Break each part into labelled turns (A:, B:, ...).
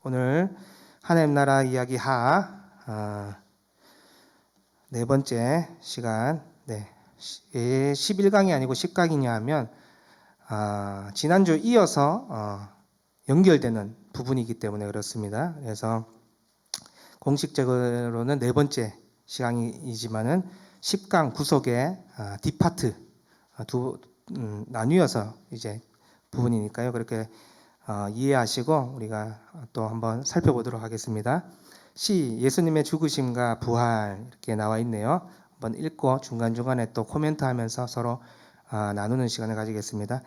A: 오늘 하나님 나라 이야기 네 번째 시간. 11강이 아니고 10강이냐 하면 지난주 이어서 연결되는 부분이기 때문에 그렇습니다. 그래서 공식적으로는 네 번째 시간이지만은 10강 구속의 D파트 나뉘어서 이제 부분이니까요. 그렇게 이해하시고 우리가 또 한번 살펴보도록 하겠습니다. 예수님의 죽으심과 부활 이렇게 나와 있네요. 한번 읽고 중간중간에 또 코멘트하면서 서로 나누는 시간을 가지겠습니다.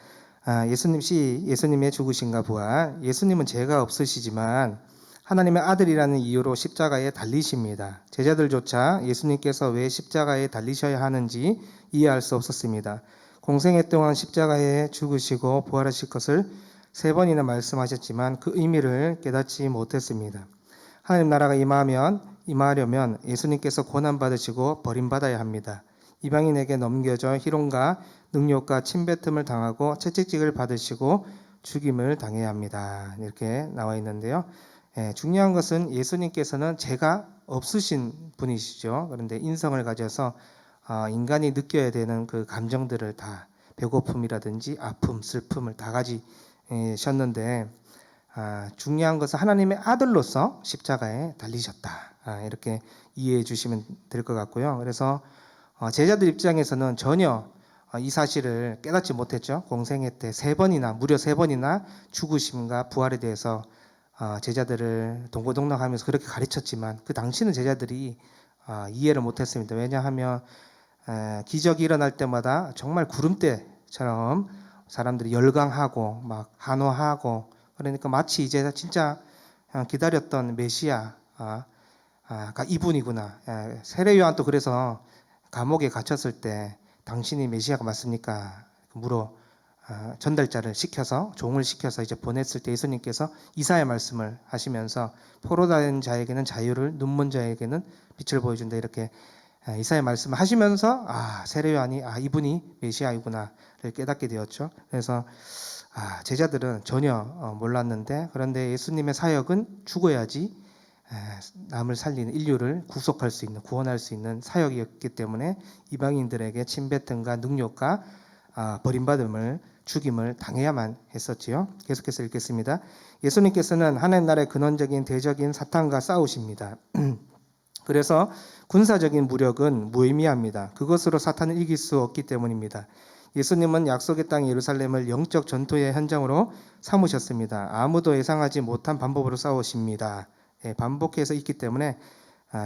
A: 예수님의 죽으심과 부활. 예수님은 죄가 없으시지만 하나님의 아들이라는 이유로 십자가에 달리십니다. 제자들조차 예수님께서 왜 십자가에 달리셔야 하는지 이해할 수 없었습니다. 공생애 동안 십자가에 죽으시고 부활하실 것을 3번이나 말씀하셨지만 그 의미를 깨닫지 못했습니다. 하나님 나라가 임하려면 예수님께서 고난받으시고 버림받아야 합니다. 이방인에게 넘겨져 희롱과 능욕과 침뱉음을 당하고 채찍질을 받으시고 죽임을 당해야 합니다. 이렇게 나와 있는데요. 중요한 것은 예수님께서는 죄가 없으신 분이시죠. 그런데 인성을 가져서 인간이 느껴야 되는 그 감정들을 다 배고픔이라든지 아픔, 슬픔을 다 가지셨는데 중요한 것은 하나님의 아들로서 십자가에 달리셨다. 이렇게 이해해 주시면 될 것 같고요. 그래서 제자들 입장에서는 전혀 이 사실을 깨닫지 못했죠. 공생애 때 무려 세 번이나 죽으심과 부활에 대해서 제자들을 동고동락하면서 그렇게 가르쳤지만 그 당시는 제자들이 이해를 못했습니다. 왜냐하면 기적이 일어날 때마다 정말 구름대처럼 사람들이 열광하고 막 한호하고 그러니까 마치 이제 진짜 기다렸던 메시아가 이분이구나. 세례 요한도 그래서 감옥에 갇혔을 때 당신이 메시아가 맞습니까? 물어 전달자를 시켜서 종을 시켜서 이제 보냈을 때 예수님께서 이사야 말씀을 하시면서 포로된 자에게는 자유를, 눈먼 자에게는 빛을 보여준다 이렇게 이사야 말씀을 하시면서 세례 요한이 이분이 메시아이구나를 깨닫게 되었죠. 그래서 제자들은 전혀 몰랐는데 그런데 예수님의 사역은 죽어야지 남을 살리는 인류를 구속할 수 있는 구원할 수 있는 사역이었기 때문에 이방인들에게 침뱉음과 능욕과 버림받음을 죽임을 당해야만 했었지요. 계속해서 읽겠습니다. 예수님께서는 하나님 나라의 근원적인 대적인 사탄과 싸우십니다. 그래서 군사적인 무력은 무의미합니다. 그것으로 사탄을 이길 수 없기 때문입니다. 예수님은 약속의 땅 예루살렘을 영적 전투의 현장으로 삼으셨습니다. 아무도 예상하지 못한 방법으로 싸우십니다. 반복해서 있기 때문에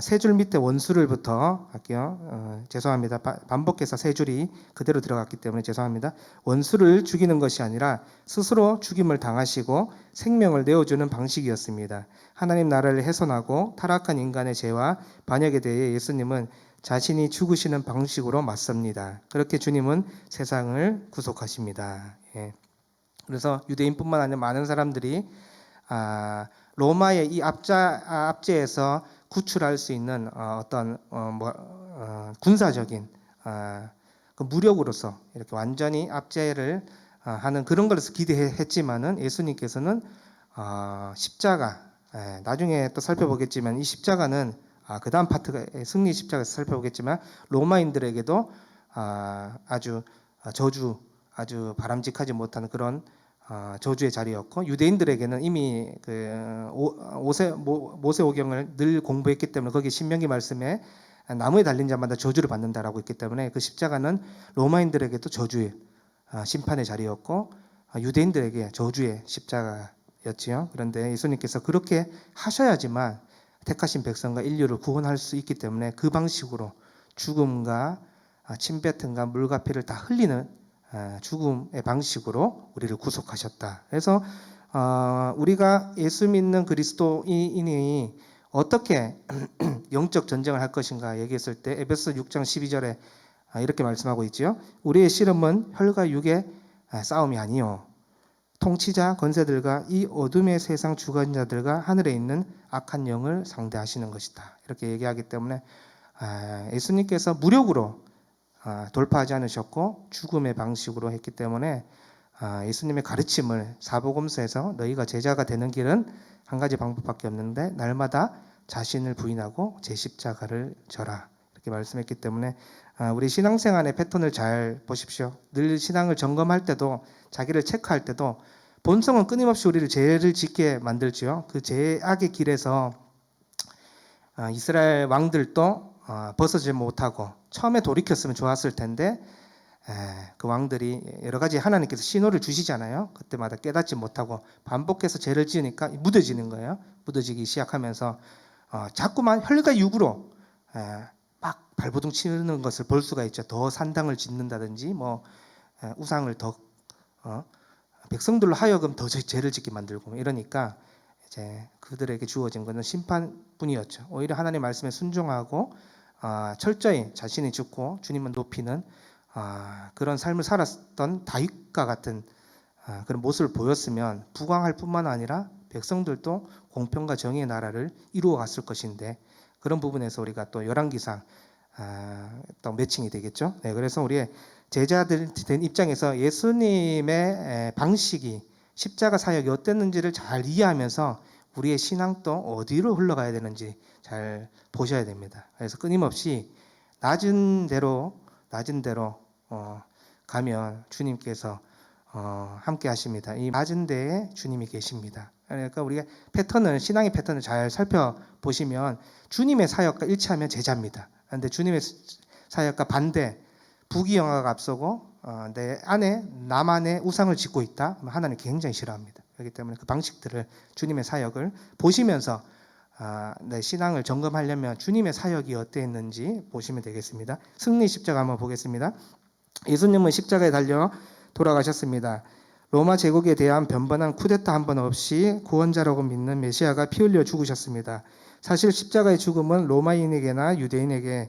A: 세 줄 밑에 원수를부터 할게요. 죄송합니다. 반복해서 세 줄이 그대로 들어갔기 때문에 죄송합니다. 원수를 죽이는 것이 아니라 스스로 죽임을 당하시고 생명을 내어주는 방식이었습니다. 하나님 나라를 훼손하고 타락한 인간의 죄와 반역에 대해 예수님은 자신이 죽으시는 방식으로 맞섭니다. 그렇게 주님은 세상을 구속하십니다. 그래서 유대인뿐만 아니라 많은 사람들이 로마의 이 압제에서 구출할 수 있는 군사적인 그 무력으로서 이렇게 완전히 압제를 하는 그런 것을 기대했지만은 예수님께서는 십자가 나중에 또 살펴보겠지만 이 십자가는 그 다음 파트가 승리 십자가에서 살펴보겠지만 로마인들에게도 아주 아주 바람직하지 못한 그런 저주의 자리였고 유대인들에게는 이미 모세오경을 늘 공부했기 때문에 거기 신명기 말씀에 나무에 달린 자마다 저주를 받는다라고 했기 때문에 그 십자가는 로마인들에게도 저주의 심판의 자리였고 유대인들에게 저주의 십자가였지요. 그런데 예수님께서 그렇게 하셔야지만 택하신 백성과 인류를 구원할 수 있기 때문에 그 방식으로 죽음과 침뱉음과 물과 피를 다 흘리는 죽음의 방식으로 우리를 구속하셨다. 그래서 우리가 예수 믿는 그리스도인이 어떻게 영적 전쟁을 할 것인가 얘기했을 때 에베소 6장 12절에 이렇게 말씀하고 있지요. 우리의 씨름은 혈과 육의 싸움이 아니요 통치자 권세들과 이 어둠의 세상 주관자들과 하늘에 있는 악한 영을 상대하시는 것이다. 이렇게 얘기하기 때문에 예수님께서 무력으로 돌파하지 않으셨고 죽음의 방식으로 했기 때문에 예수님의 가르침을 사복음서에서 너희가 제자가 되는 길은 한 가지 방법밖에 없는데 날마다 자신을 부인하고 제 십자가를 져라 이렇게 말씀했기 때문에 우리 신앙생활의 패턴을 잘 보십시오. 늘 신앙을 점검할 때도 자기를 체크할 때도 본성은 끊임없이 우리를 죄를 짓게 만들지요. 그 죄악의 길에서 이스라엘 왕들도 벗어지지 못하고 처음에 돌이켰으면 좋았을 텐데 그 왕들이 여러 가지 하나님께서 신호를 주시잖아요. 그때마다 깨닫지 못하고 반복해서 죄를 지으니까 묻어지는 거예요. 묻어지기 시작하면서 자꾸만 혈과 육으로 막 발버둥 치는 것을 볼 수가 있죠. 더 산당을 짓는다든지 뭐 우상을 더 백성들로 하여금 더 죄를 짓게 만들고 이러니까 이제 그들에게 주어진 것은 심판뿐이었죠. 오히려 하나님 말씀에 순종하고 철저히 자신이 죽고 주님을 높이는 그런 삶을 살았던 다윗과 같은 그런 모습을 보였으면 부강할 뿐만 아니라 백성들도 공평과 정의의 나라를 이루어 갔을 것인데 그런 부분에서 우리가 또 열왕기상 또 매칭이 되겠죠. 네, 그래서 우리의 제자들 된 입장에서 예수님의 방식이 십자가 사역이 어땠는지를 잘 이해하면서 우리의 신앙도 어디로 흘러가야 되는지 잘 보셔야 됩니다. 그래서 끊임없이 낮은 대로 가면 주님께서 함께 하십니다. 이 낮은 데에 주님이 계십니다. 그러니까 우리가 신앙의 패턴을 잘 살펴보시면 주님의 사역과 일치하면 제자입니다. 그런데 주님의 사역과 반대, 부귀영화가 앞서고 나만의 우상을 짓고 있다. 하나님 굉장히 싫어합니다. 그렇기 때문에 그 방식들을 주님의 사역을 보시면서 내 신앙을 점검하려면 주님의 사역이 어땠는지 보시면 되겠습니다. 승리 십자가 한번 보겠습니다. 예수님은 십자가에 달려 돌아가셨습니다. 로마 제국에 대한 변번한 쿠데타 한 번 없이 구원자라고 믿는 메시아가 피 흘려 죽으셨습니다. 사실 십자가의 죽음은 로마인에게나 유대인에게나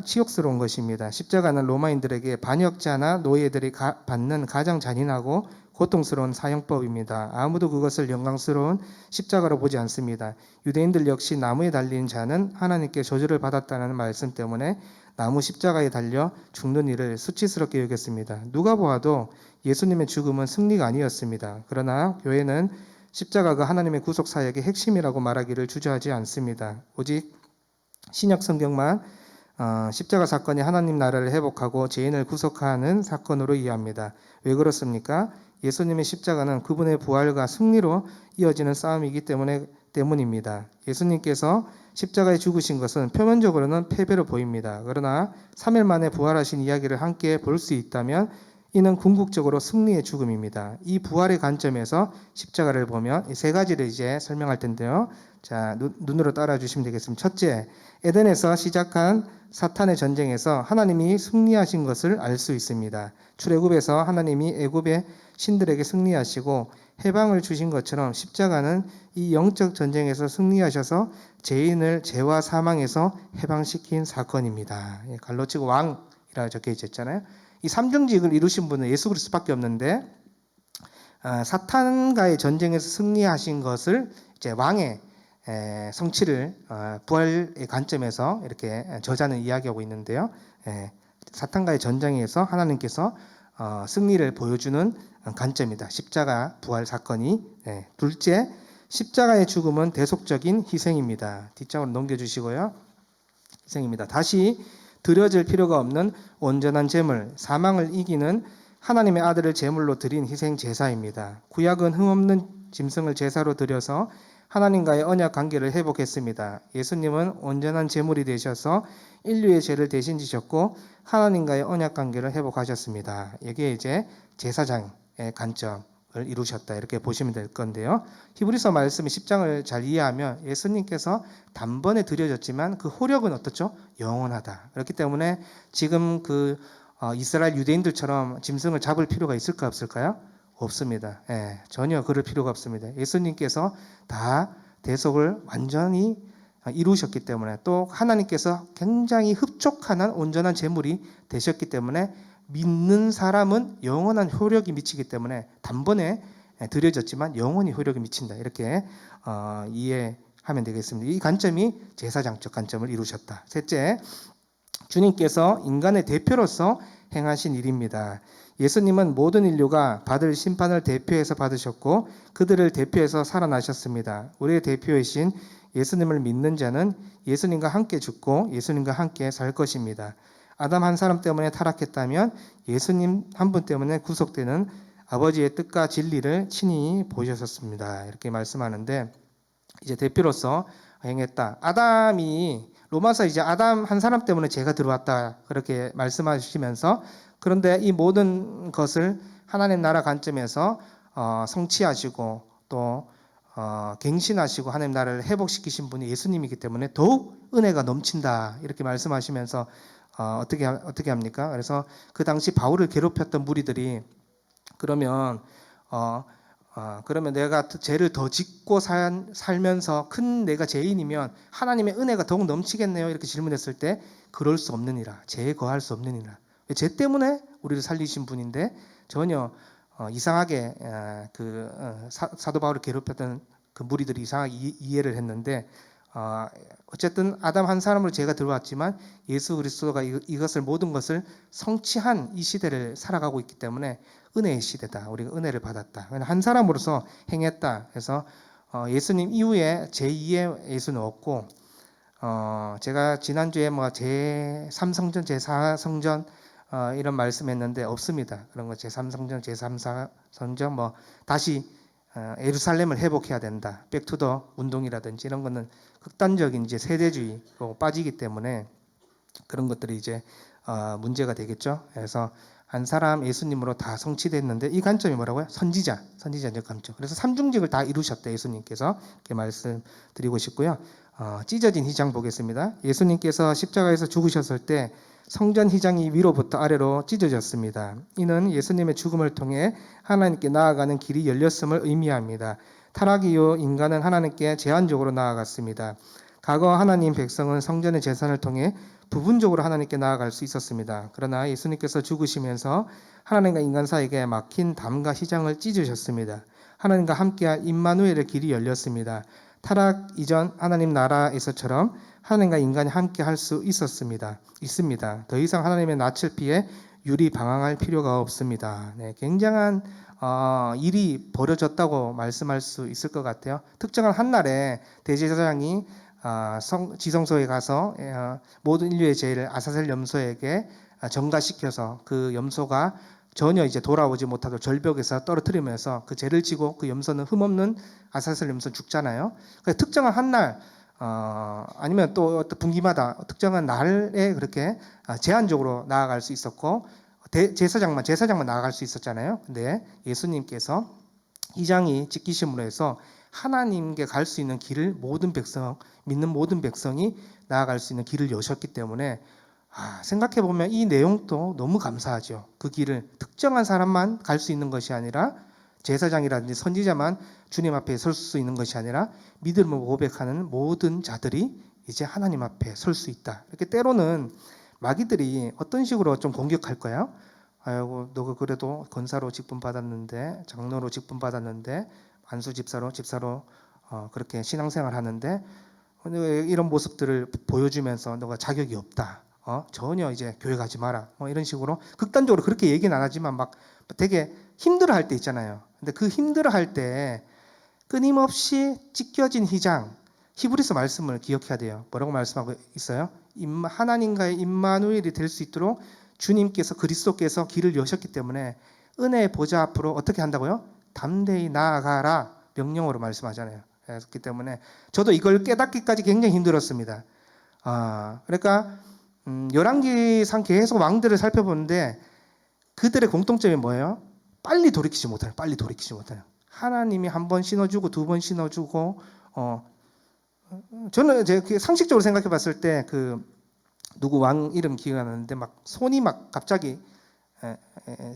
A: 치욕스러운 것입니다. 십자가는 로마인들에게 반역자나 노예들이 받는 가장 잔인하고 고통스러운 사형법입니다. 아무도 그것을 영광스러운 십자가로 보지 않습니다. 유대인들 역시 나무에 달린 자는 하나님께 저주를 받았다는 말씀 때문에 나무 십자가에 달려 죽는 일을 수치스럽게 여겼습니다. 누가 보아도 예수님의 죽음은 승리가 아니었습니다. 그러나 교회는 십자가가 하나님의 구속 사역의 핵심이라고 말하기를 주저하지 않습니다. 오직 신약 성경만 십자가 사건이 하나님 나라를 회복하고 죄인을 구속하는 사건으로 이해합니다. 왜 그렇습니까? 예수님의 십자가는 그분의 부활과 승리로 이어지는 싸움이기 때문입니다. 예수님께서 십자가에 죽으신 것은 표면적으로는 패배로 보입니다. 그러나 3일 만에 부활하신 이야기를 함께 볼 수 있다면 이는 궁극적으로 승리의 죽음입니다. 이 부활의 관점에서 십자가를 보면 이 세 가지를 이제 설명할 텐데요. 자, 눈으로 따라 주시면 되겠습니다. 첫째, 에덴에서 시작한 사탄의 전쟁에서 하나님이 승리하신 것을 알 수 있습니다. 출애굽에서 하나님이 애굽의 신들에게 승리하시고 해방을 주신 것처럼 십자가는 이 영적 전쟁에서 승리하셔서 죄인을 죄와 사망에서 해방시킨 사건입니다. 갈로치고 왕이라 적혀 있잖아요. 이 삼중직을 이루신 분은 예수 그리스도밖에 없는데 사탄과의 전쟁에서 승리하신 것을 이제 왕의 성취를 부활의 관점에서 이렇게 저자는 이야기하고 있는데요. 사탄과의 전쟁에서 하나님께서 승리를 보여주는 관점이다. 십자가 부활 사건이. 둘째, 십자가의 죽음은 대속적인 희생입니다. 뒷장으로 넘겨주시고요. 희생입니다. 다시 드려질 필요가 없는 온전한 제물, 사망을 이기는 하나님의 아들을 제물로 드린 희생 제사입니다. 구약은 흠없는 짐승을 제사로 드려서 하나님과의 언약 관계를 회복했습니다. 예수님은 온전한 제물이 되셔서 인류의 죄를 대신 지셨고 하나님과의 언약 관계를 회복하셨습니다. 이게 이제 제사장의 관점을 이루셨다 이렇게 보시면 될 건데요. 히브리서 말씀이 10장을 잘 이해하면 예수님께서 단번에 드려졌지만 그 호력은 어떻죠? 영원하다. 그렇기 때문에 지금 이스라엘 유대인들처럼 짐승을 잡을 필요가 있을까 없을까요? 없습니다. 전혀 그럴 필요가 없습니다. 예수님께서 다 대속을 완전히 이루셨기 때문에 또 하나님께서 굉장히 흡족한 온전한 제물이 되셨기 때문에 믿는 사람은 영원한 효력이 미치기 때문에 단번에 드려졌지만 영원히 효력이 미친다. 이렇게 이해하면 되겠습니다. 이 관점이 제사장적 관점을 이루셨다. 셋째, 주님께서 인간의 대표로서 행하신 일입니다. 예수님은 모든 인류가 받을 심판을 대표해서 받으셨고 그들을 대표해서 살아나셨습니다. 우리의 대표이신 예수님을 믿는 자는 예수님과 함께 죽고 예수님과 함께 살 것입니다. 아담 한 사람 때문에 타락했다면 예수님 한 분 때문에 구속되는 아버지의 뜻과 진리를 친히 보셨습니다. 이렇게 말씀하는데 이제 대표로서 행했다. 아담이 로마서 이제 아담 한 사람 때문에 죄가 들어왔다 그렇게 말씀하시면서 그런데 이 모든 것을 하나님 나라 관점에서 성취하시고 또 갱신하시고 하나님 나라를 회복시키신 분이 예수님이기 때문에 더욱 은혜가 넘친다 이렇게 말씀하시면서 어떻게 합니까? 그래서 그 당시 바울을 괴롭혔던 무리들이 그러면 내가 죄를 더 짓고 살면서 큰 내가 죄인이면 하나님의 은혜가 더욱 넘치겠네요. 이렇게 질문했을 때 그럴 수 없느니라. 죄에 거할 수 없느니라. 죄 때문에 우리를 살리신 분인데 전혀 이상하게 사도 바울을 괴롭혔던 그 무리들이 이상하게 이해를 했는데 어쨌든 아담 한 사람으로 죄가 들어왔지만 예수 그리스도가 이것을 모든 것을 성취한 이 시대를 살아가고 있기 때문에 은혜의 시대다. 우리가 은혜를 받았다. 한 사람으로서 행했다. 그래서 예수님 이후에 제2의 예수는 없고 제가 지난주에 뭐 제3성전, 제4성전 이런 말씀했는데 없습니다. 그런 거 제3성전, 제3성전 뭐 다시 예루살렘을 회복해야 된다. 백투더 운동이라든지 이런 거는 극단적인 이제 세대주의로 빠지기 때문에 그런 것들이 이제 문제가 되겠죠. 그래서 한 사람 예수님으로 다 성취됐는데 이 관점이 뭐라고요? 선지자적 관점. 그래서 삼중직을 다 이루셨다 예수님께서 이렇게 말씀드리고 싶고요. 찢어진 휘장 보겠습니다. 예수님께서 십자가에서 죽으셨을 때 성전 휘장이 위로부터 아래로 찢어졌습니다. 이는 예수님의 죽음을 통해 하나님께 나아가는 길이 열렸음을 의미합니다. 타락 이후 인간은 하나님께 제한적으로 나아갔습니다. 과거 하나님 백성은 성전의 제사를 통해 부분적으로 하나님께 나아갈 수 있었습니다. 그러나 예수님께서 죽으시면서 하나님과 인간 사이에 막힌 담과 휘장을 찢으셨습니다. 하나님과 함께할 임마누엘의 길이 열렸습니다. 타락 이전 하나님 나라에서처럼 하나님과 인간이 함께 할 수 있습니다. 더 이상 하나님의 낯을 피해 유리 방황할 필요가 없습니다. 네, 굉장한 일이 벌어졌다고 말씀할 수 있을 것 같아요. 특정한 한 날에 대제사장이 지성소에 가서 모든 인류의 죄를 아사셀 염소에게 전가시켜서 그 염소가 전혀 이제 돌아오지 못하도록 절벽에서 떨어뜨리면서 그 죄를 지고 그 염소는 흠없는 아사셀 염소 죽잖아요. 그래서 특정한 한 날 아니면 또 어떤 분기마다 특정한 날에 그렇게 제한적으로 나아갈 수 있었고 제사장만 나아갈 수 있었잖아요. 근데 예수님께서 이 장이 찢기심으로 해서 하나님께 갈 수 있는 길을 믿는 모든 백성이 나아갈 수 있는 길을 여셨기 때문에 생각해 보면 이 내용도 너무 감사하죠. 그 길을 특정한 사람만 갈 수 있는 것이 아니라 제사장이라든지 선지자만 주님 앞에 설 수 있는 것이 아니라 믿음을 고백하는 모든 자들이 이제 하나님 앞에 설 수 있다. 이렇게 때로는 마귀들이 어떤 식으로 좀 공격할까요? 아이고 너가 그래도 권사로 직분 받았는데 장로로 직분 받았는데 안수 집사로 그렇게 신앙생활 하는데 이런 모습들을 보여주면서 너가 자격이 없다. 전혀 이제 교회 가지 마라. 이런 식으로 극단적으로 그렇게 얘기는 안 하지만 막 되게 힘들어할 때 있잖아요. 근데 그 힘들어할 때 끊임없이 찢겨진 휘장, 히브리서 말씀을 기억해야 돼요. 뭐라고 말씀하고 있어요? 하나님과의 임마누엘이 될 수 있도록 주님께서 그리스도께서 길을 여셨기 때문에 은혜의 보좌 앞으로 어떻게 한다고요? 담대히 나아가라 명령으로 말씀하잖아요. 그렇기 때문에 저도 이걸 깨닫기까지 굉장히 힘들었습니다. 그러니까 열왕기상 계속 왕들을 살펴보는데 그들의 공통점이 뭐예요? 빨리 돌이키지 못해요. 하나님이 한 번 신어주고 두 번 신어주고 저는 제가 상식적으로 생각해 봤을 때 누구 왕 이름 기억 안 나는데 막 손이 막 갑자기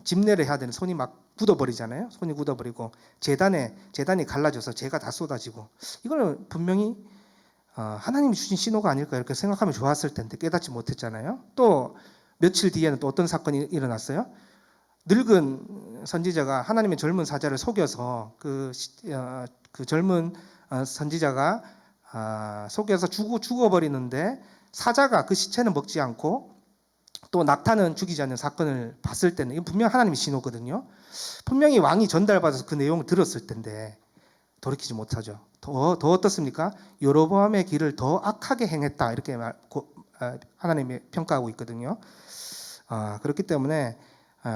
A: 집례를 해야 되는 손이 막 굳어버리잖아요. 손이 굳어버리고 재단이 갈라져서 재가 다 쏟아지고 이거는 분명히 하나님이 주신 신호가 아닐까 이렇게 생각하면 좋았을 텐데 깨닫지 못했잖아요. 또 며칠 뒤에는 또 어떤 사건이 일어났어요? 늙은 선지자가 하나님의 젊은 사자를 속여서 그 젊은 선지자가 속여서 죽어버리는데 사자가 그 시체는 먹지 않고 또 낙타는 죽이지 않는 사건을 봤을 때는 이건 분명 하나님의 신호거든요. 분명히 왕이 전달받아서 그 내용을 들었을 텐데 돌이키지 못하죠. 더 어떻습니까? 여로보암의 길을 더 악하게 행했다 이렇게 하나님이 평가하고 있거든요. 그렇기 때문에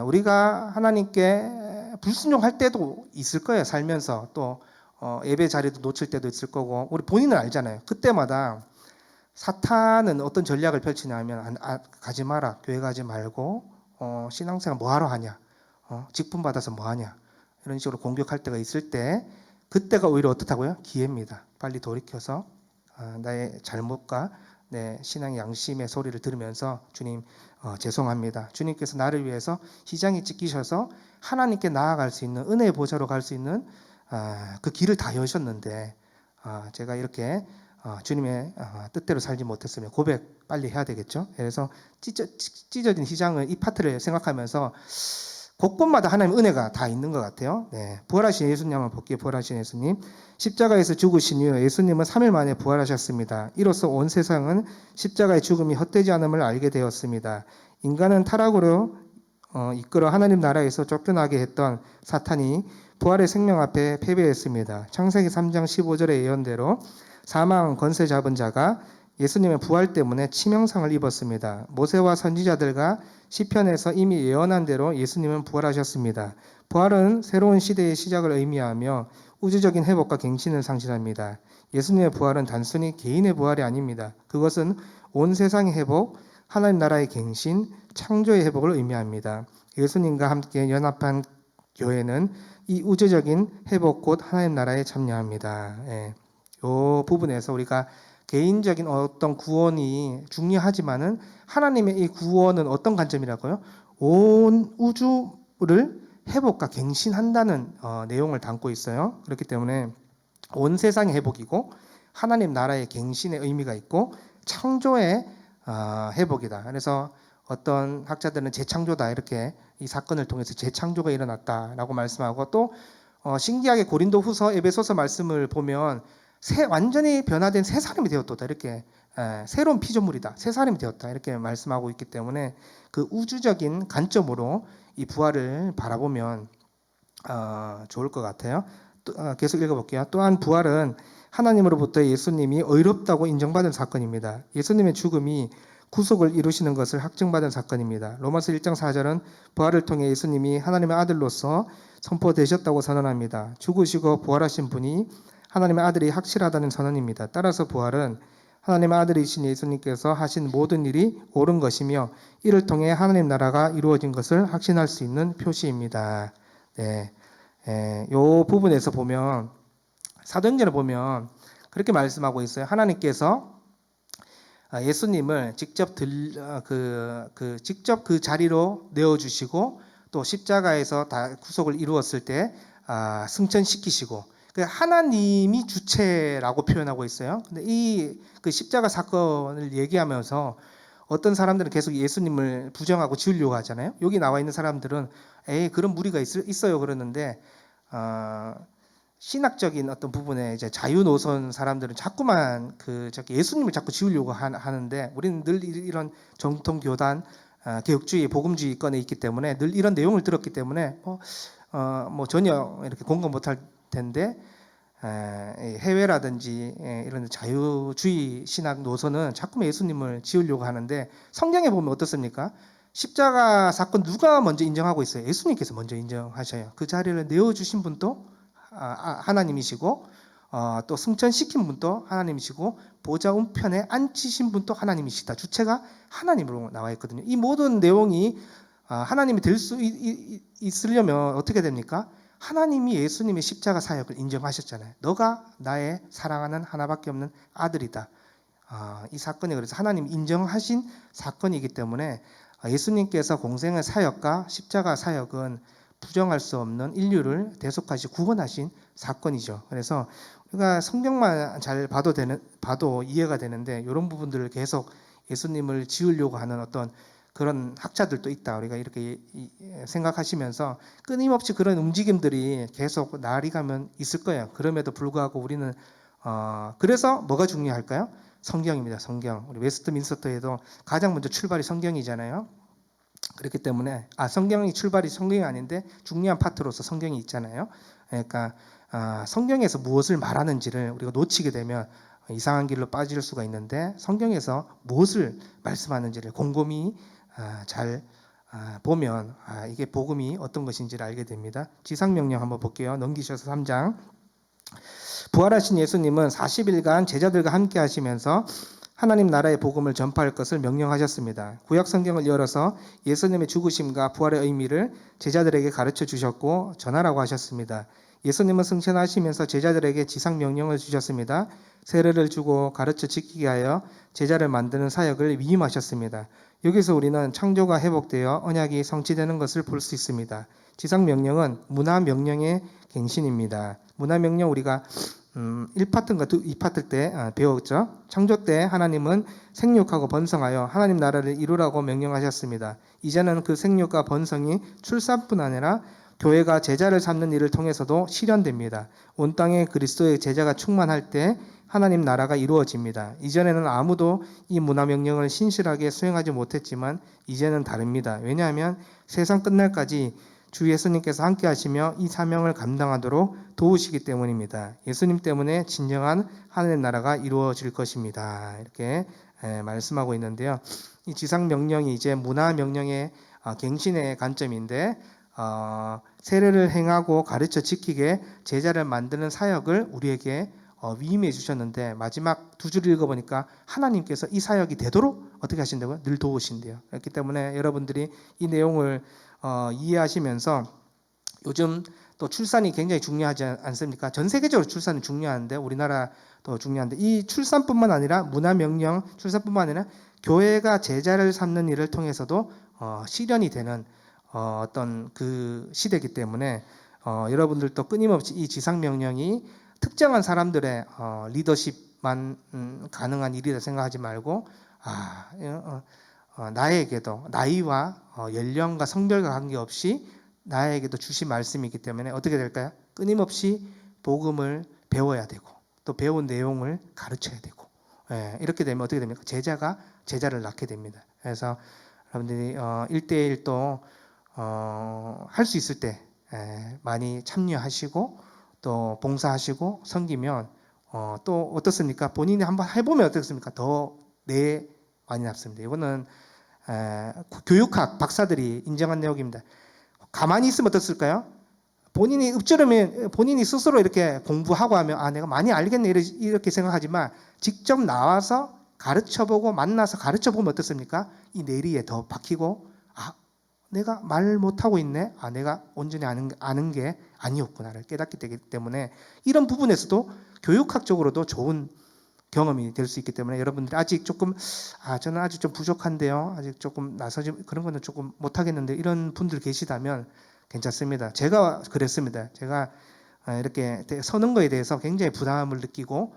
A: 우리가 하나님께 불순종할 때도 있을 거예요. 살면서 또 예배 자리도 놓칠 때도 있을 거고 우리 본인은 알잖아요. 그때마다 사탄은 어떤 전략을 펼치냐면 가지 마라, 교회 가지 말고 신앙생활 뭐하러 하냐, 직분 받아서 뭐하냐 이런 식으로 공격할 때가 있을 때 그때가 오히려 어떻다고요? 기회입니다. 빨리 돌이켜서 나의 잘못과 내 신앙의 양심의 소리를 들으면서 주님 죄송합니다. 주님께서 나를 위해서 희장이 찢기셔서 하나님께 나아갈 수 있는 은혜의 보좌로 갈 수 있는 그 길을 다 여셨는데 제가 이렇게 주님의 뜻대로 살지 못했으면 고백 빨리 해야 되겠죠. 그래서 찢어진 희장을 이 파트를 생각하면서 곳곳마다 하나님의 은혜가 다 있는 것 같아요. 네, 부활하신 예수님 한번 볼게요. 부활하신 예수님 십자가에서 죽으신 이후 예수님은 3일 만에 부활하셨습니다. 이로써 온 세상은 십자가의 죽음이 헛되지 않음을 알게 되었습니다. 인간은 타락으로 이끌어 하나님 나라에서 쫓겨나게 했던 사탄이 부활의 생명 앞에 패배했습니다. 창세기 3장 15절의 예언대로 사망 권세 잡은 자가 예수님의 부활 때문에 치명상을 입었습니다. 모세와 선지자들과 시편에서 이미 예언한 대로 예수님은 부활하셨습니다. 부활은 새로운 시대의 시작을 의미하며 우주적인 회복과 갱신을 상징합니다. 예수님의 부활은 단순히 개인의 부활이 아닙니다. 그것은 온 세상의 회복, 하나님 나라의 갱신, 창조의 회복을 의미합니다. 예수님과 함께 연합한 교회는 이 우주적인 회복 곧 하나님 나라에 참여합니다. 이 부분에서 우리가 개인적인 어떤 구원이 중요하지만은 하나님의 이 구원은 어떤 관점이라고요? 온 우주를 회복과 갱신한다는 내용을 담고 있어요. 그렇기 때문에 온 세상의 회복이고 하나님 나라의 갱신의 의미가 있고 창조의 회복이다. 그래서 어떤 학자들은 재창조다 이렇게 이 사건을 통해서 재창조가 일어났다라고 말씀하고 또 신기하게 고린도후서 에베소서 말씀을 보면 완전히 변화된 새 사람이 되었다 이렇게 새로운 피조물이다 새 사람이 되었다 이렇게 말씀하고 있기 때문에 그 우주적인 관점으로 이 부활을 바라보면 좋을 것 같아요. 계속 읽어볼게요. 또한 부활은 하나님으로부터 예수님이 의롭다고 인정받은 사건입니다. 예수님의 죽음이 구속을 이루시는 것을 확증받은 사건입니다. 로마서 1장 4절은 부활을 통해 예수님이 하나님의 아들로서 선포되셨다고 선언합니다. 죽으시고 부활하신 분이 하나님의 아들이 확실하다는 선언입니다. 따라서 부활은 하나님의 아들이신 예수님께서 하신 모든 일이 옳은 것이며 이를 통해 하나님 나라가 이루어진 것을 확신할 수 있는 표시입니다. 네, 이 부분에서 보면 사도행전을 보면 그렇게 말씀하고 있어요. 하나님께서 예수님을 직접 직접 그 자리로 내어 주시고 또 십자가에서 다 구속을 이루었을 때 승천시키시고 하나님이 주체라고 표현하고 있어요. 근데 그 십자가 사건을 얘기하면서 어떤 사람들은 계속 예수님을 부정하고 지우려고 하잖아요. 여기 나와 있는 사람들은 그런 무리가 있어요 그러는데 신학적인 어떤 부분에 이제 자유 노선 사람들은 자꾸만 예수님을 자꾸 지우려고 하는데 우리는 늘 이런 정통 교단 개혁주의 복음주의 건에 있기 때문에 늘 이런 내용을 들었기 때문에 뭐 전혀 이렇게 공감 못할 텐데 해외라든지 이런 자유주의 신학 노선은 자꾸만 예수님을 지우려고 하는데 성경에 보면 어떻습니까? 십자가 사건 누가 먼저 인정하고 있어요? 예수님께서 먼저 인정하셔요. 그 자리를 내어주신 분도 하나님이시고 또 승천시킨 분도 하나님이시고 보좌 우편에 앉히신 분도 하나님이시다. 주체가 하나님으로 나와 있거든요. 이 모든 내용이 하나님이 될 수 있으려면 어떻게 됩니까? 하나님이 예수님의 십자가 사역을 인정하셨잖아요. 너가 나의 사랑하는 하나밖에 없는 아들이다. 이 사건이 그래서 하나님 인정하신 사건이기 때문에 예수님께서 공생의 사역과 십자가 사역은 부정할 수 없는 인류를 대속하시 구원하신 사건이죠. 그래서 우리가 성경만 잘 봐도 이해가 되는데 이런 부분들을 계속 예수님을 지우려고 하는 어떤 그런 학자들도 있다. 우리가 이렇게 생각하시면서 끊임없이 그런 움직임들이 계속 날이 가면 있을 거예요. 그럼에도 불구하고 우리는 그래서 뭐가 중요할까요? 성경입니다. 성경. 우리 웨스트민스터에도 가장 먼저 출발이 성경이잖아요. 그렇기 때문에 성경이 출발이 성경이 아닌데 중요한 파트로서 성경이 있잖아요. 그러니까 성경에서 무엇을 말하는지를 우리가 놓치게 되면 이상한 길로 빠질 수가 있는데 성경에서 무엇을 말씀하는지를 곰곰이 잘 보면 이게 복음이 어떤 것인지를 알게 됩니다. 지상명령 한번 볼게요. 넘기셔서 3장. 부활하신 예수님은 40일간 제자들과 함께 하시면서 하나님 나라의 복음을 전파할 것을 명령하셨습니다. 구약 성경을 열어서 예수님의 죽으심과 부활의 의미를 제자들에게 가르쳐 주셨고 전하라고 하셨습니다. 예수님은 승천하시면서 제자들에게 지상 명령을 주셨습니다. 세례를 주고 가르쳐 지키게 하여 제자를 만드는 사역을 위임하셨습니다. 여기서 우리는 창조가 회복되어 언약이 성취되는 것을 볼 수 있습니다. 지상 명령은 문화 명령의 갱신입니다. 문화 명령 우리가 1파트인가 2파트 때 배웠죠. 창조 때 하나님은 생육하고 번성하여 하나님 나라를 이루라고 명령하셨습니다. 이제는 그 생육과 번성이 출산뿐 아니라 교회가 제자를 삼는 일을 통해서도 실현됩니다. 온 땅에 그리스도의 제자가 충만할 때 하나님 나라가 이루어집니다. 이전에는 아무도 이 문화 명령을 신실하게 수행하지 못했지만 이제는 다릅니다. 왜냐하면 세상 끝날까지 주 예수님께서 함께 하시며 이 사명을 감당하도록 도우시기 때문입니다. 예수님 때문에 진정한 하나님 나라가 이루어질 것입니다. 이렇게 말씀하고 있는데요. 이 지상 명령이 이제 문화 명령의 갱신의 관점인데 세례를 행하고 가르쳐 지키게 제자를 만드는 사역을 우리에게 위임해 주셨는데 마지막 두 줄 읽어보니까 하나님께서 이 사역이 되도록 어떻게 하신다고요? 늘 도우신대요. 그렇기 때문에 여러분들이 이 내용을 이해하시면서 요즘 또 출산이 굉장히 중요하지 않습니까? 전 세계적으로 출산이 중요한데 우리나라도 중요한데 이 출산뿐만 아니라 문화명령 출산뿐만 아니라 교회가 제자를 삼는 일을 통해서도 실현이 되는 어떤 그 시대이기 때문에 여러분들도 끊임없이 이 지상명령이 특정한 사람들의 리더십만 가능한 일이라 생각하지 말고 나에게도 나이와 연령과 성별과 관계없이 나에게도 주신 말씀이기 때문에 어떻게 될까요? 끊임없이 복음을 배워야 되고 또 배운 내용을 가르쳐야 되고 이렇게 되면 어떻게 됩니까? 제자가 제자를 낳게 됩니다. 그래서 여러분들이 1대1도 할 수 있을 때 많이 참여하시고 또 봉사하시고 섬기면 또 어떻습니까? 본인이 한번 해보면 어떻습니까? 더 많이 남습니다. 이거는 교육학 박사들이 인정한 내용입니다. 가만히 있으면 어떻을까요? 본인이 읊조르면 본인이 스스로 이렇게 공부하고 하면 내가 많이 알겠네 이렇게 생각하지만 직접 나와서 가르쳐보고 만나서 가르쳐보면 어떻습니까? 이 내리에 더 박히고 내가 말 못하고 있네. 내가 온전히 아는 게 아니었구나를 깨닫게 되기 때문에 이런 부분에서도 교육학적으로도 좋은 경험이 될 수 있기 때문에 여러분들이 아직 조금 저는 아직 좀 부족한데요. 아직 조금 나서지 그런 거는 조금 못하겠는데 이런 분들 계시다면 괜찮습니다. 제가 그랬습니다. 제가 이렇게 서는 거에 대해서 굉장히 부담을 느끼고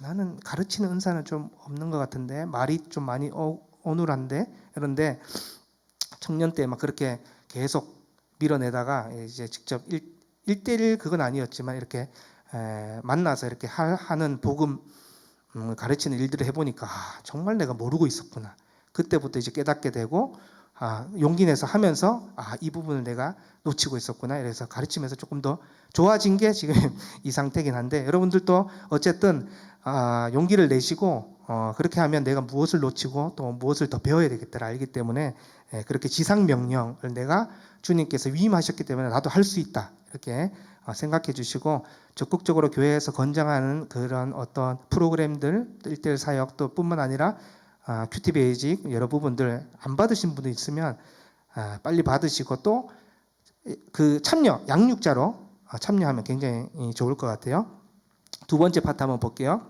A: 나는 가르치는 은사는 좀 없는 것 같은데 말이 좀 많이 어눌한데 이런데 청년 때 막 그렇게 계속 밀어내다가 이제 직접 1대1 그건 아니었지만 이렇게 만나서 이렇게 하는 복음 가르치는 일들을 해보니까 정말 내가 모르고 있었구나. 그때부터 이제 깨닫게 되고 용기 내서 하면서 이 부분을 내가 놓치고 있었구나. 이래서 가르치면서 조금 더 좋아진 게 지금 이 상태긴 한데 여러분들도 어쨌든 용기를 내시고 그렇게 하면 내가 무엇을 놓치고 또 무엇을 더 배워야 되겠다를 알기 때문에 그렇게 지상 명령을 내가 주님께서 위임하셨기 때문에 나도 할 수 있다 이렇게 생각해 주시고 적극적으로 교회에서 권장하는 그런 어떤 프로그램들 1대1 사역도 뿐만 아니라 큐티 베이직 여러 부분들 안 받으신 분도 있으면 빨리 받으시고 또 그 참여 양육자로 참여하면 굉장히 좋을 것 같아요. 두 번째 파트 한번 볼게요.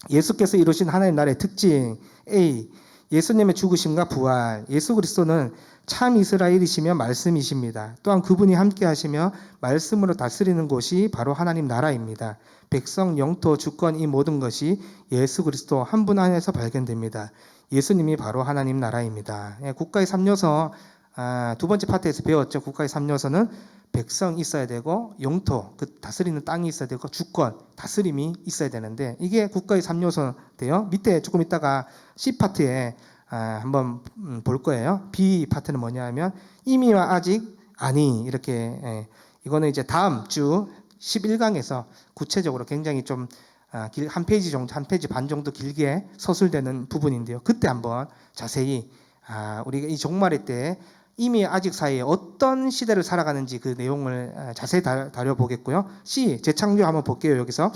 A: 예수께서 이루신 하나님 나라의 특징 A. 예수님의 죽으심과 부활. 예수 그리스도는 참 이스라엘이시며 말씀이십니다. 또한 그분이 함께 하시며 말씀으로 다스리는 곳이 바로 하나님 나라입니다. 백성, 영토, 주권 이 모든 것이 예수 그리스도 한 분 안에서 발견됩니다. 예수님이 바로 하나님 나라입니다. 국가의 3요소 두 번째 파트에서 배웠죠. 국가의 3요소는 백성 있어야 되고 영토, 그 다스리는 땅이 있어야 되고 주권, 다스림이 있어야 되는데 이게 국가의 3요소인데요. 밑에 조금 있다가 C파트에 한번 볼 거예요. B 파트는 뭐냐 하면 이미와 아직 아니 이렇게 이거는 이제 다음 주 11강에서 구체적으로 굉장히 좀 한 페이지 정도, 한 페이지 반 정도 길게 서술되는 부분인데요. 그때 한번 자세히 우리가 이 종말의 때 이미 아직 사이에 어떤 시대를 살아가는지 그 내용을 자세히 다뤄보겠고요. C 재창조 한번 볼게요. 여기서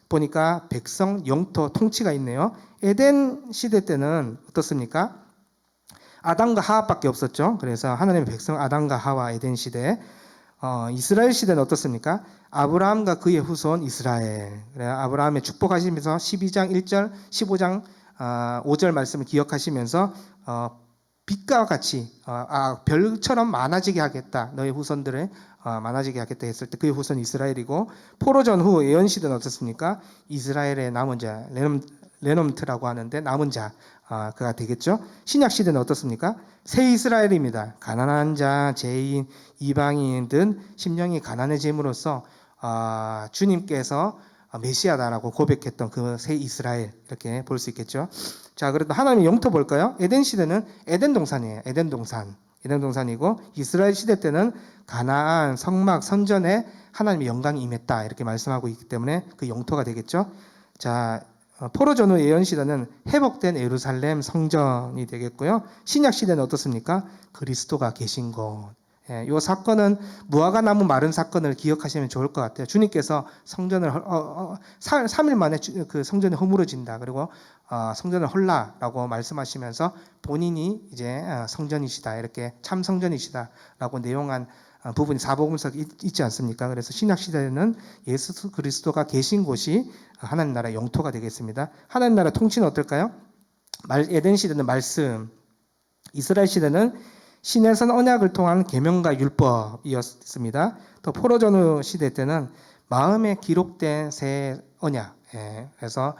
A: 보니까 백성, 영토, 통치가 있네요. 에덴 시대 때는 어떻습니까? 아담과 하와밖에 없었죠. 그래서 하나님의 백성 아담과 하와 에덴 시대. 이스라엘 시대는 어떻습니까? 아브라함과 그의 후손 이스라엘. 아브라함의 축복하시면서 12장 1절, 15장 5절 말씀을 기억하시면서 빛과 같이 별처럼 많아지게 하겠다. 너의 후손들을 많아지게 하겠다 했을 때 그의 후손 이스라엘이고, 포로 전후 예언 시대는 어떻습니까? 이스라엘의 남은 자, 레놈트라고 하는데 남은 자 그가 되겠죠. 신약 시대는 어떻습니까? 새 이스라엘입니다. 가난한 자, 죄인, 이방인든 심령이 가난해짐으로써 주님께서 메시아다라고 고백했던 그 새 이스라엘 이렇게 볼 수 있겠죠. 자, 그래도 하나님의 영토 볼까요? 에덴 시대는 에덴 동산이에요. 에덴 동산이고, 이스라엘 시대 때는 가나안, 성막, 선전에 하나님의 영광이 임했다 이렇게 말씀하고 있기 때문에 그 영토가 되겠죠. 자, 포로 전후 예언 시대는 회복된 예루살렘 성전이 되겠고요. 신약 시대는 어떻습니까? 그리스도가 계신 곳. 이 사건은 무화과 나무 마른 사건을 기억하시면 좋을 것 같아요. 주님께서 성전을 3일 만에 그 성전이 허물어진다. 그리고 성전을 헐라라고 말씀하시면서 본인이 이제 성전이시다. 이렇게 참 성전이시다라고 내용한 부분이 사복음서에 있지 않습니까? 그래서 신약 시대에는 예수 그리스도가 계신 곳이 하나님 나라 영토가 되겠습니다. 하나님 나라 통치는 어떨까요? 에덴 시대는 말씀, 이스라엘 시대는 신에선 언약을 통한 계명과 율법이었습니다. 또 포로 전후 시대 때는 마음에 기록된 새 언약. 그래서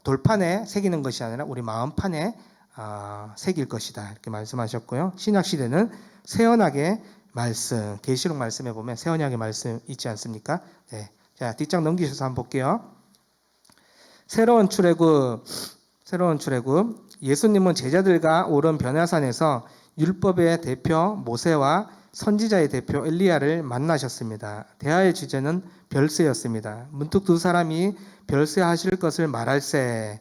A: 돌판에 새기는 것이 아니라 우리 마음판에 새길 것이다 이렇게 말씀하셨고요. 신약 시대는 새 언약의 말씀, 계시록 말씀에 보면 새 언약의 말씀 있지 않습니까? 네. 자, 뒷장 넘기셔서 한번 볼게요. 새로운 출애굽. 예수님은 제자들과 오른 변화산에서 율법의 대표 모세와 선지자의 대표 엘리야를 만나셨습니다. 대화의 주제는 별세였습니다. 문득 두 사람이 별세하실 것을 말할세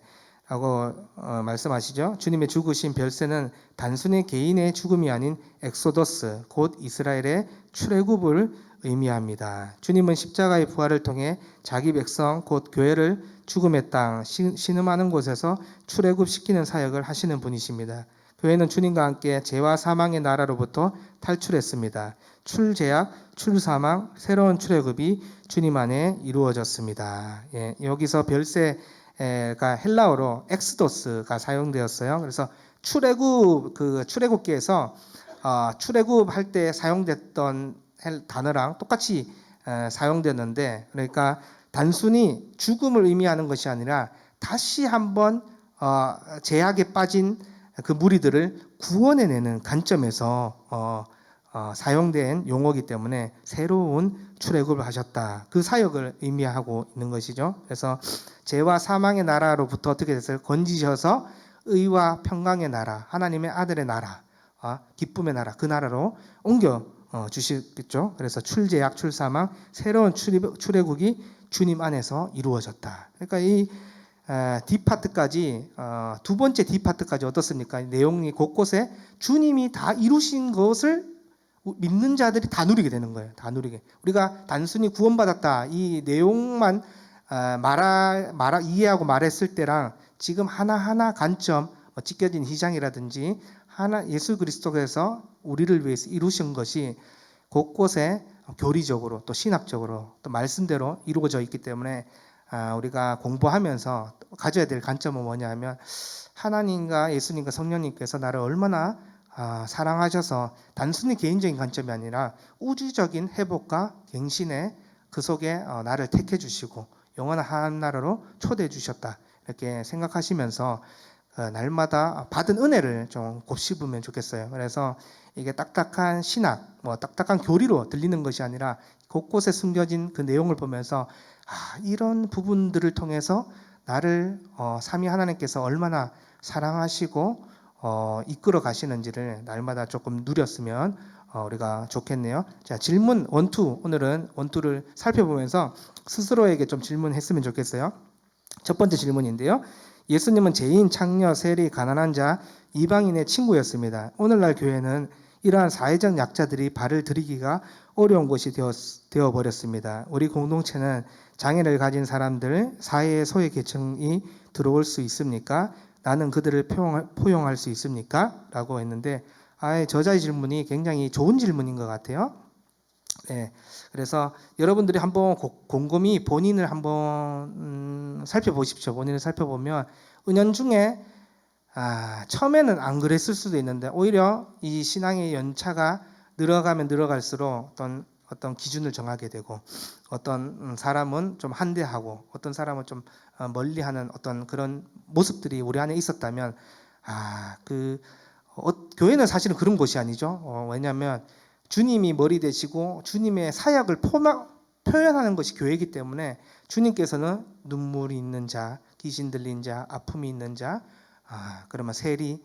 A: 라고 말씀하시죠. 주님의 죽으신 별세는 단순히 개인의 죽음이 아닌 엑소더스, 곧 이스라엘의 출애굽을 의미합니다. 주님은 십자가의 부활을 통해 자기 백성, 곧 교회를 죽음의 땅, 신음하는 곳에서 출애굽시키는 사역을 하시는 분이십니다. 교회는 주님과 함께 죄와 사망의 나라로부터 탈출했습니다. 출죄악, 출사망, 새로운 출애굽이 주님 안에 이루어졌습니다. 여기서 별세가 헬라어로 엑스도스가 사용되었어요. 그래서 출애굽기에서 출애굽할 때 사용됐던 단어랑 똑같이 사용되는데, 그러니까 단순히 죽음을 의미하는 것이 아니라 다시 한번 죄악에 빠진 그 무리들을 구원해내는 관점에서 사용된 용어이기 때문에 새로운 출애굽을 하셨다. 그 사역을 의미하고 있는 것이죠. 그래서 죄와 사망의 나라로부터 어떻게 됐어요? 건지셔서 의와 평강의 나라, 하나님의 아들의 나라, 기쁨의 나라, 그 나라로 옮겨 주시겠죠. 그래서 출죄악, 출사망, 새로운 출애굽이 주님 안에서 이루어졌다. 그러니까 이 D파트까지 두 번째 D파트까지 어떻습니까? 내용이 곳곳에 주님이 다 이루신 것을 믿는 자들이 다 누리게 되는 거예요. 다 누리게. 우리가 단순히 구원받았다 이 내용만 이해하고 말했을 때랑 지금 하나하나 관점, 찢겨진 희장이라든지 예수 그리스도께서 우리를 위해서 이루신 것이 곳곳에 교리적으로 또 신학적으로 또 말씀대로 이루어져 있기 때문에 우리가 공부하면서 가져야 될 관점은 뭐냐면, 하나님과 예수님과 성령님께서 나를 얼마나 사랑하셔서 단순히 개인적인 관점이 아니라 우주적인 회복과 갱신의 그 속에 나를 택해 주시고 영원한 하나님 나라로 초대해 주셨다 이렇게 생각하시면서 날마다 받은 은혜를 좀 곱씹으면 좋겠어요. 그래서 이게 딱딱한 신학, 딱딱한 교리로 들리는 것이 아니라 곳곳에 숨겨진 그 내용을 보면서 이런 부분들을 통해서 나를 삼위 하나님께서 얼마나 사랑하시고 이끌어 가시는지를 날마다 조금 누렸으면 우리가 좋겠네요. 자, 질문 원투, 오늘은 원투를 살펴보면서 스스로에게 좀 질문했으면 좋겠어요. 첫 번째 질문인데요. 예수님은 죄인, 창녀, 세리, 가난한 자, 이방인의 친구였습니다. 오늘날 교회는 이러한 사회적 약자들이 발을 들이기가 어려운 곳이 되어버렸습니다. 우리 공동체는 장애를 가진 사람들, 사회의 소외 계층이 들어올 수 있습니까? 나는 그들을 포용할 수 있습니까? 라고 했는데 저자의 질문이 굉장히 좋은 질문인 것 같아요. 네, 그래서 여러분들이 한번 곰곰이 본인을 한번 살펴보십시오. 본인을 살펴보면 은연중에 처음에는 안 그랬을 수도 있는데 오히려 이 신앙의 연차가 늘어가면 늘어갈수록 어떤 기준을 정하게 되고 어떤 사람은 좀 한대하고 어떤 사람은 좀 멀리하는 어떤 그런 모습들이 우리 안에 있었다면 교회는 사실은 그런 곳이 아니죠. 왜냐하면 주님이 머리 되시고 주님의 사역을 표현하는 것이 교회이기 때문에 주님께서는 눈물이 있는 자, 귀신 들린 자, 아픔이 있는 자, 그러면 세리,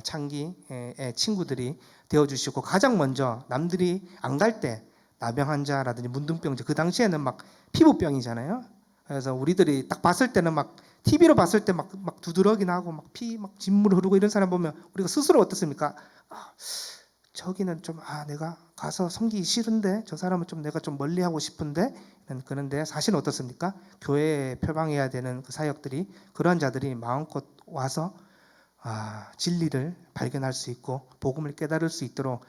A: 창기의 친구들이 되어주시고 가장 먼저 남들이 안 갈 때 나병 환자라든지 문둥병자, 그 당시에는 막 피부병이잖아요. 그래서 우리들이 딱 봤을 때는 막 TV로 봤을 때 막 두드러기 나고 막 피 막 진물 흐르고 이런 사람 보면 우리가 스스로 어떻습니까? 저기는 좀 내가 가서 섬기기 싫은데 저 사람은 좀 내가 좀 멀리하고 싶은데 그런데 사실은 어떻습니까? 교회에 표방해야 되는 그 사역들이 그러한 자들이 마음껏 와서 진리를 발견할 수 있고 복음을 깨달을 수 있도록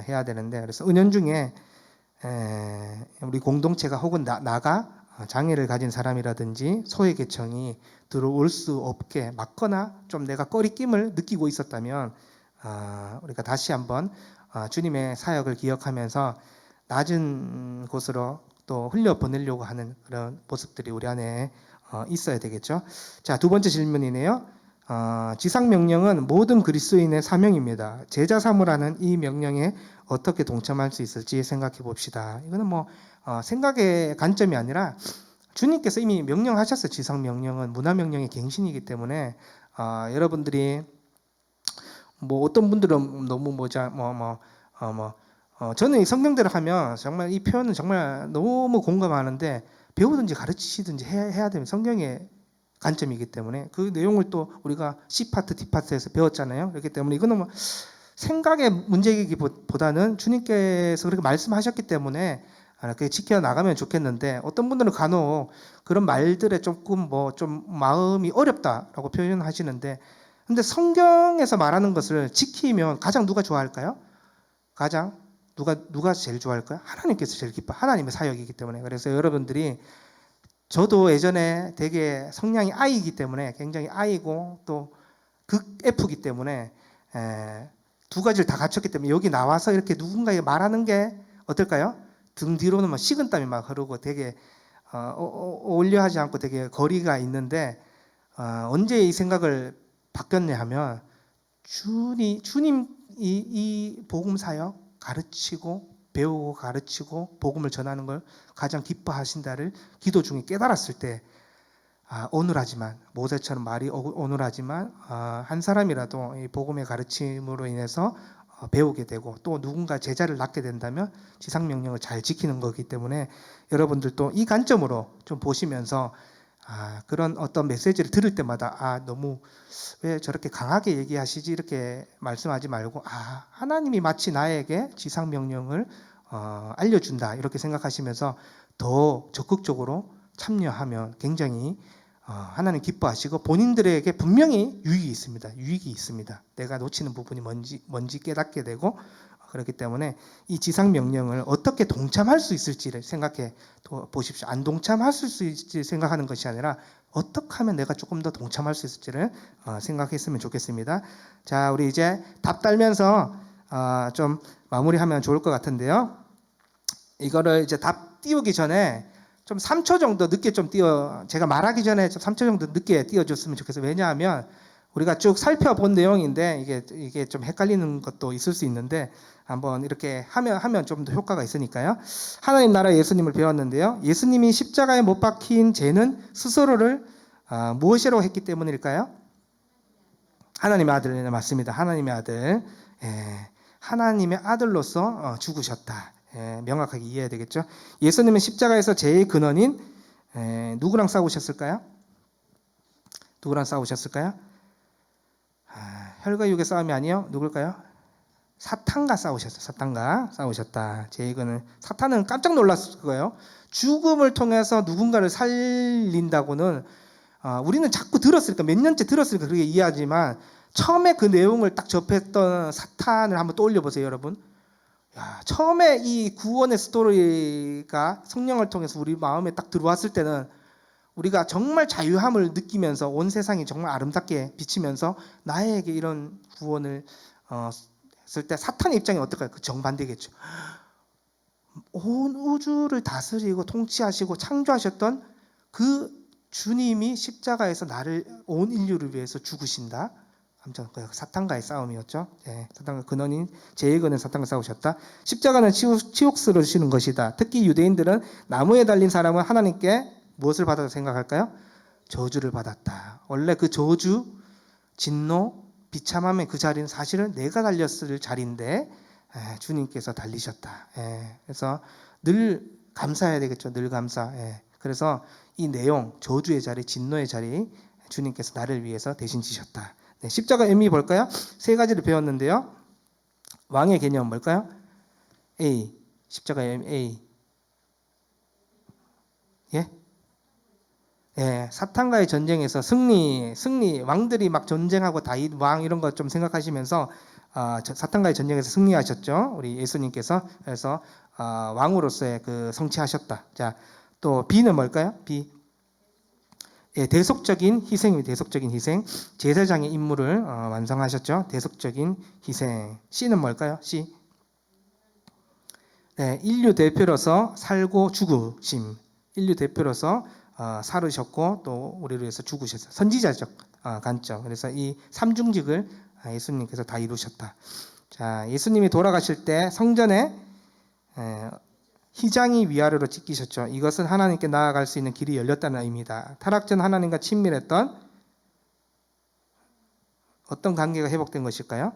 A: 해야 되는데 그래서 은연중에 우리 공동체가 혹은 나가 장애를 가진 사람이라든지 소외 계층이 들어올 수 없게 막거나 좀 내가 꺼리낌을 느끼고 있었다면 우리가 다시 한번 주님의 사역을 기억하면서 낮은 곳으로 또 흘려보내려고 하는 그런 모습들이 우리 안에 있어야 되겠죠. 자, 두 번째 질문이네요. 지상명령은 모든 그리스도인의 사명입니다. 제자 삼으라는 이 명령에 어떻게 동참할 수 있을지 생각해 봅시다. 이거는 생각의 관점이 아니라 주님께서 이미 명령하셨어요. 지상명령은 문화명령의 갱신이기 때문에 여러분들이 어떤 분들은 너무 저는 이 성경대로 하면 정말 이 표현은 정말 너무 공감하는데 배우든지 가르치시든지 해야 됩니다. 성경의 관점이기 때문에 그 내용을 또 우리가 C파트, D파트에서 배웠잖아요. 그렇기 때문에 이거는 생각의 문제이기보다는 주님께서 그렇게 말씀하셨기 때문에 그렇게 지켜나가면 좋겠는데 어떤 분들은 간혹 그런 말들에 조금 좀 마음이 어렵다라고 표현하시는데 근데 성경에서 말하는 것을 지키면 가장 누가 좋아할까요? 가장 누가 제일 좋아할까요? 하나님께서 제일 기뻐. 하나님의 사역이기 때문에. 그래서 여러분들이 저도 예전에 되게 성향이 I이기 때문에 굉장히 I고 또 극 F이기 때문에 두 가지를 다 갖췄기 때문에 여기 나와서 이렇게 누군가에게 말하는 게 어떨까요? 등 뒤로는 식은땀이 막 흐르고 되게 어울려 하지 않고 되게 거리가 있는데 언제 이 생각을 바뀌었냐 하면 주님 이 복음 사역 가르치고 배우고 가르치고 복음을 전하는 걸 가장 기뻐하신다를 기도 중에 깨달았을 때 어눌하지만 모세처럼 말이 어눌하지만 한 사람이라도 이 복음의 가르침으로 인해서 배우게 되고 또 누군가 제자를 낳게 된다면 지상명령을 잘 지키는 거기 때문에 여러분들도 이 관점으로 좀 보시면서 그런 어떤 메시지를 들을 때마다 너무 왜 저렇게 강하게 얘기하시지 이렇게 말씀하지 말고 하나님이 마치 나에게 지상명령을 알려준다 이렇게 생각하시면서 더 적극적으로 참여하면 굉장히 하나님 기뻐하시고 본인들에게 분명히 유익이 있습니다. 내가 놓치는 부분이 뭔지 깨닫게 되고 그렇기 때문에 이 지상명령을 어떻게 동참할 수 있을지를 생각해 보십시오. 안 동참할 수 있을지 생각하는 것이 아니라 어떻게 하면 내가 조금 더 동참할 수 있을지를 생각했으면 좋겠습니다. 자, 우리 이제 답 달면서 좀 마무리하면 좋을 것 같은데요. 이거를 이제 답 띄우기 전에 좀 3초 정도 늦게 제가 말하기 전에 좀 3초 정도 늦게 띄워줬으면 좋겠어요. 왜냐하면 우리가 쭉 살펴본 내용인데 이게 좀 헷갈리는 것도 있을 수 있는데 한번 이렇게 하면 좀 더 효과가 있으니까요. 하나님 나라 예수님을 배웠는데요. 예수님이 십자가에 못 박힌 죄는 스스로를 무엇이라고 했기 때문일까요? 하나님의 아들, 네, 맞습니다. 하나님의 아들, 예, 하나님의 아들로서 죽으셨다. 예, 명확하게 이해해야 되겠죠. 예수님은 십자가에서 제일 근원인 누구랑 싸우셨을까요? 누구랑 싸우셨을까요? 혈과 육의 싸움이 아니요. 누굴까요? 사탄과 싸우셨어요. 사탄과 싸우셨다. 제이거는 사탄은 깜짝 놀랐을 거예요. 죽음을 통해서 누군가를 살린다고는 우리는 자꾸 들었으니까 몇 년째 들었으니까 그렇게 이해하지만 처음에 그 내용을 딱 접했던 사탄을 한번 떠올려 보세요, 여러분. 야, 처음에 이 구원의 스토리가 성령을 통해서 우리 마음에 딱 들어왔을 때는 우리가 정말 자유함을 느끼면서 온 세상이 정말 아름답게 비치면서 나에게 이런 구원을 했을 때 사탄의 입장이 어떨까요? 그 정반대겠죠. 온 우주를 다스리고 통치하시고 창조하셨던 그 주님이 십자가에서 나를 온 인류를 위해서 죽으신다. 아무튼 사탄과의 싸움이었죠. 네, 사탄과 근원인 제일근은 사탄과 싸우셨다. 십자가는 치욕스러워 주시는 것이다. 특히 유대인들은 나무에 달린 사람은 하나님께 무엇을 받았다 생각할까요? 저주를 받았다. 원래 그 저주, 진노, 비참함의 그 자리는 사실은 내가 달렸을 자리인데 주님께서 달리셨다. 그래서 늘 감사해야 되겠죠. 늘 감사. 그래서 이 내용, 저주의 자리, 진노의 자리 주님께서 나를 위해서 대신 지셨다. 네, 십자가 의미 볼까요? 세 가지를 배웠는데요. 왕의 개념 뭘까요? A. 십자가 의미 A. 예? 예, 사탄과의 전쟁에서 승리, 왕들이 막 전쟁하고 다윗 왕 이런 거 좀 생각하시면서 사탄과의 전쟁에서 승리하셨죠. 우리 예수님께서. 그래서 왕으로서의 그 성취하셨다. 자, 또 B는 뭘까요? B. 예, 대속적인 희생입니다. 대속적인 희생. 제사장의 임무를 완성하셨죠. 대속적인 희생. C는 뭘까요? C. 네, 인류 대표로서 살고 죽으심. 인류 대표로서 살으셨고 또 우리를 위해서 죽으셨어요. 선지자적 관점. 그래서 이 삼중직을 예수님께서 다 이루셨다. 자, 예수님이 돌아가실 때 성전에 휘장이 위아래로 찢기셨죠. 이것은 하나님께 나아갈 수 있는 길이 열렸다는 의미다. 타락 전 하나님과 친밀했던 어떤 관계가 회복된 것일까요?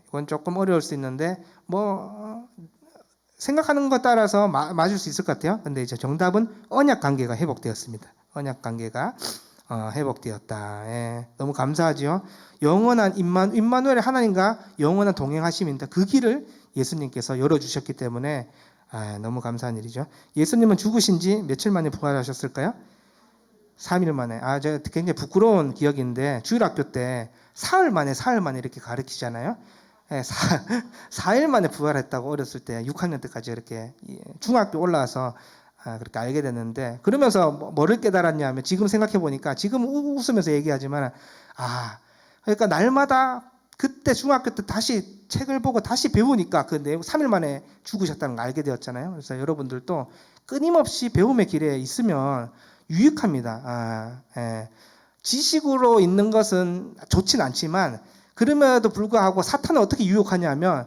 A: 이건 조금 어려울 수 있는데 생각하는 것 따라서 맞을 수 있을 것 같아요. 근데 이제 정답은 언약 관계가 회복되었습니다. 언약 관계가 회복되었다. 너무 감사하죠. 영원한 임마누엘의 하나님과 영원한 동행하심입니다. 그 길을 예수님께서 열어주셨기 때문에 너무 감사한 일이죠. 예수님은 죽으신 지 며칠 만에 부활하셨을까요? 3일 만에. 제가 굉장히 부끄러운 기억인데 주일학교 때 사흘 만에 이렇게 가르치잖아요. 4일 만에 부활했다고 어렸을 때 6학년 때까지 이렇게 중학교 올라와서 그렇게 알게 됐는데 그러면서 뭐를 깨달았냐 하면 지금 생각해 보니까 지금 웃으면서 얘기하지만 그러니까 날마다 그때 중학교 때 다시 책을 보고 다시 배우니까 그 내용 3일 만에 죽으셨다는 걸 알게 되었잖아요. 그래서 여러분들도 끊임없이 배움의 길에 있으면 유익합니다. 지식으로 있는 것은 좋진 않지만 그럼에도 불구하고 사탄은 어떻게 유혹하냐면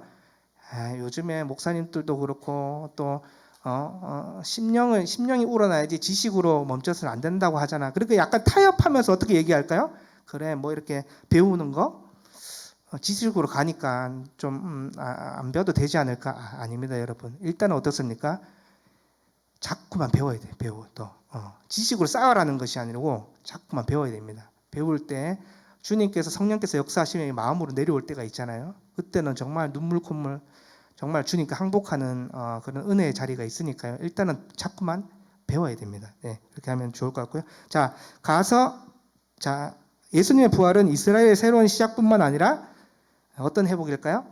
A: 요즘에 목사님들도 그렇고 또 심령이 우러나야지 지식으로 멈춰서는 안 된다고 하잖아. 그러니까 약간 타협하면서 어떻게 얘기할까요? 그래 뭐 이렇게 배우는 거 지식으로 가니까 좀 안 배워도 되지 않을까? 아닙니다, 여러분. 일단은 어떻습니까? 자꾸만 배워야 돼. 또 지식으로 쌓아라는 것이 아니고 자꾸만 배워야 됩니다. 배울 때 주님께서 성령께서 역사하시면 마음으로 내려올 때가 있잖아요. 그때는 정말 눈물 콧물 정말 주님께 항복하는 그런 은혜의 자리가 있으니까요. 일단은 자꾸만 배워야 됩니다. 네, 그렇게 하면 좋을 것 같고요. 자, 예수님의 부활은 이스라엘의 새로운 시작뿐만 아니라 어떤 회복일까요?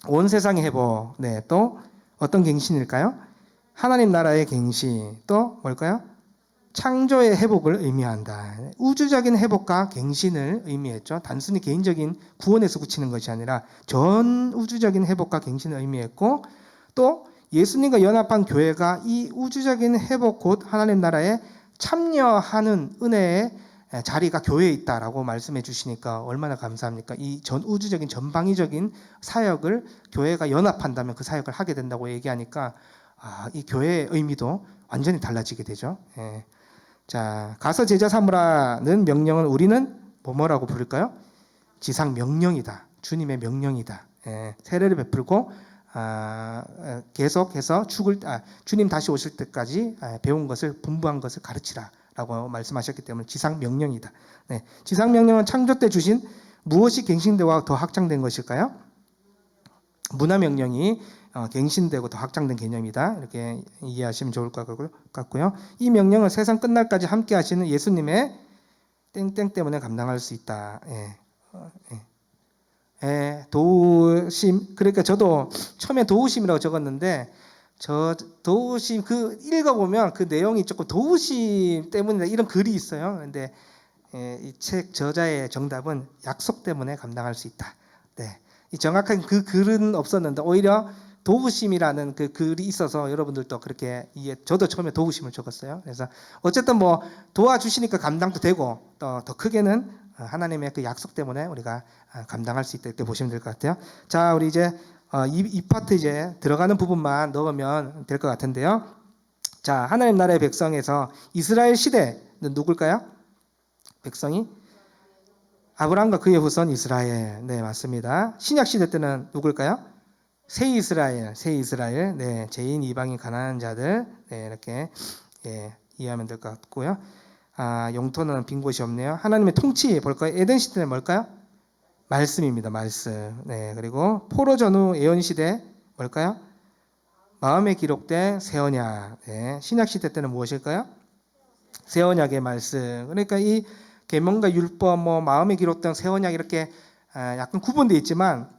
A: 온 세상의 회복. 네, 또 어떤 갱신일까요? 하나님 나라의 갱신. 또 뭘까요? 창조의 회복을 의미한다. 우주적인 회복과 갱신을 의미했죠. 단순히 개인적인 구원에서 그치는 것이 아니라 전 우주적인 회복과 갱신을 의미했고 또 예수님과 연합한 교회가 이 우주적인 회복 곧 하나님 나라에 참여하는 은혜의 자리가 교회에 있다라고 말씀해 주시니까 얼마나 감사합니까? 이 전 우주적인 전방위적인 사역을 교회가 연합한다면 그 사역을 하게 된다고 얘기하니까 이 교회의 의미도 완전히 달라지게 되죠. 자, 가서 제자 삼으라는 명령은 우리는 뭐라고 부를까요? 지상 명령이다. 주님의 명령이다. 예, 세례를 베풀고 계속해서 주님 다시 오실 때까지 배운 것을 분부한 것을 가르치라라고 말씀하셨기 때문에 지상 명령이다. 네, 지상 명령은 창조 때 주신 무엇이 갱신되고 더 확장된 것일까요? 문화 명령이 갱신되고 더 확장된 개념이다. 이렇게 이해하시면 좋을 것 같고요. 이 명령은 세상 끝날까지 함께 하시는 예수님의 땡땡 때문에 감당할 수 있다. 예. 도우심. 그러니까 저도 처음에 도우심이라고 적었는데 저 도우심 그 읽어보면 그 내용이 조금 도우심 때문에 이런 글이 있어요. 그런데 이 책 저자의 정답은 약속 때문에 감당할 수 있다. 네. 이 정확한 그 글은 없었는데 오히려 도우심이라는 그 글이 있어서 여러분들도 그렇게 저도 처음에 도우심을 적었어요. 그래서 어쨌든 뭐 도와주시니까 감당도 되고 또 더 크게는 하나님의 그 약속 때문에 우리가 감당할 수 있다 이렇게 보시면 될 것 같아요. 자, 우리 이제 이 파트 이제 들어가는 부분만 넣으면 될 것 같은데요. 자, 하나님 나라의 백성에서 이스라엘 시대는 누굴까요? 백성이 아브라함과 그의 후손 이스라엘. 네, 맞습니다. 신약 시대 때는 누굴까요? 새 이스라엘. 네, 죄인 이방인 가난한 자들. 네, 이렇게 이해하면 될 것 같고요. 영토는 빈 곳이 없네요. 하나님의 통치 볼까요? 에덴 시대는 뭘까요? 말씀입니다. 말씀. 네, 그리고 포로 전후 예언 시대 뭘까요? 마음에 기록된 새 언약. 네, 신약 시대 때는 무엇일까요? 새 언약의 말씀. 그러니까 이 계명과 율법, 마음에 기록된 새 언약 이렇게 약간 구분되어 있지만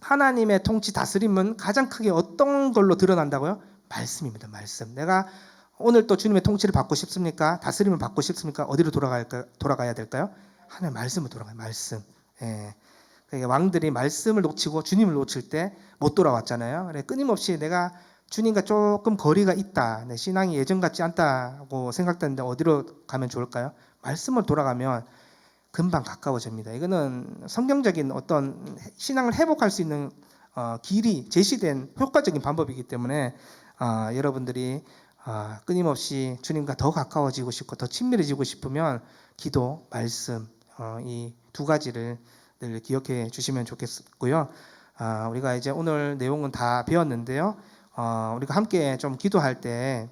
A: 하나님의 통치 다스림은 가장 크게 어떤 걸로 드러난다고요? 말씀입니다. 말씀. 내가 오늘 또 주님의 통치를 받고 싶습니까? 다스림을 받고 싶습니까? 어디로 돌아가야 될까요? 하나님 말씀으로 돌아가요. 말씀. 예. 그러니까 왕들이 말씀을 놓치고 주님을 놓칠 때 못 돌아왔잖아요. 그래 끊임없이 내가 주님과 조금 거리가 있다. 내 신앙이 예전 같지 않다고 생각되는데 어디로 가면 좋을까요? 말씀을 돌아가면 금방 가까워집니다. 이거는 성경적인 어떤 신앙을 회복할 수 있는 길이 제시된 효과적인 방법이기 때문에 여러분들이 끊임없이 주님과 더 가까워지고 싶고 더 친밀해지고 싶으면 기도, 말씀 이 두 가지를 늘 기억해 주시면 좋겠고요. 우리가 이제 오늘 내용은 다 배웠는데요. 우리가 함께 좀 기도할 때